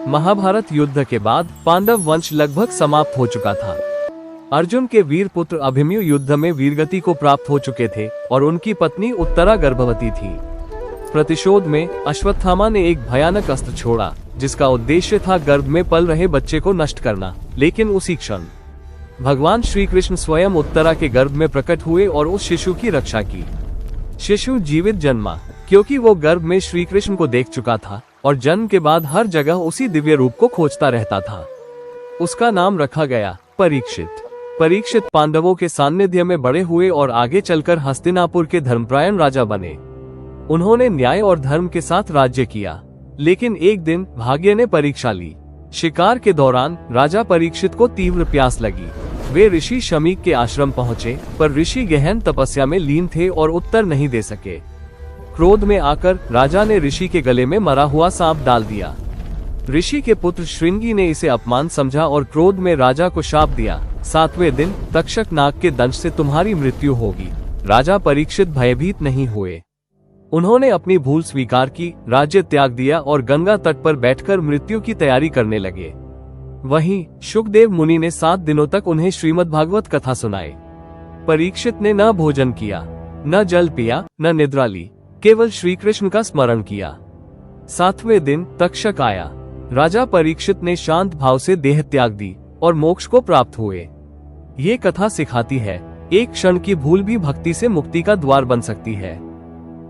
महाभारत युद्ध के बाद पांडव वंश लगभग समाप्त हो चुका था। अर्जुन के वीर पुत्र अभिमन्यु युद्ध में वीरगति को प्राप्त हो चुके थे और उनकी पत्नी उत्तरा गर्भवती थी। प्रतिशोध में अश्वत्थामा ने एक भयानक अस्त्र छोड़ा जिसका उद्देश्य था गर्भ में पल रहे बच्चे को नष्ट करना, लेकिन उसी क्षण भगवान श्री कृष्ण स्वयं उत्तरा के गर्भ में प्रकट हुए और उस शिशु की रक्षा की। शिशु जीवित जन्मा क्योंकि वो गर्भ में श्री कृष्ण को देख चुका था और जन्म के बाद हर जगह उसी दिव्य रूप को खोजता रहता था। उसका नाम रखा गया परीक्षित। परीक्षित पांडवों के सान्निध्य में बड़े हुए और आगे चलकर हस्तिनापुर के धर्मपरायण राजा बने। उन्होंने न्याय और धर्म के साथ राज्य किया, लेकिन एक दिन भाग्य ने परीक्षा ली। शिकार के दौरान राजा परीक्षित को तीव्र प्यास लगी। वे ऋषि शमीक के आश्रम पहुंचे, पर ऋषि गहन तपस्या में लीन थे और उत्तर नहीं दे सके। क्रोध में आकर राजा ने ऋषि के गले में मरा हुआ सांप डाल दिया। ऋषि के पुत्र श्रृंगी ने इसे अपमान समझा और क्रोध में राजा को शाप दिया, 7वें दिन तक्षक नाग के दंश से तुम्हारी मृत्यु होगी। राजा परीक्षित भयभीत नहीं हुए। उन्होंने अपनी भूल स्वीकार की, राज्य त्याग दिया और गंगा तट पर बैठकर मृत्यु की तैयारी करने लगे। वहीं शुकदेव मुनि ने 7 दिनों तक उन्हें श्रीमद् भागवत कथा सुनाई। परीक्षित ने न भोजन किया, न जल पिया, न निद्रा ली, केवल श्री कृष्ण का स्मरण किया। 7वें दिन तक्षक आया। राजा परीक्षित ने शांत भाव से देह त्याग दी और मोक्ष को प्राप्त हुए। ये कथा सिखाती है, एक क्षण की भूल भी भक्ति से मुक्ति का द्वार बन सकती है।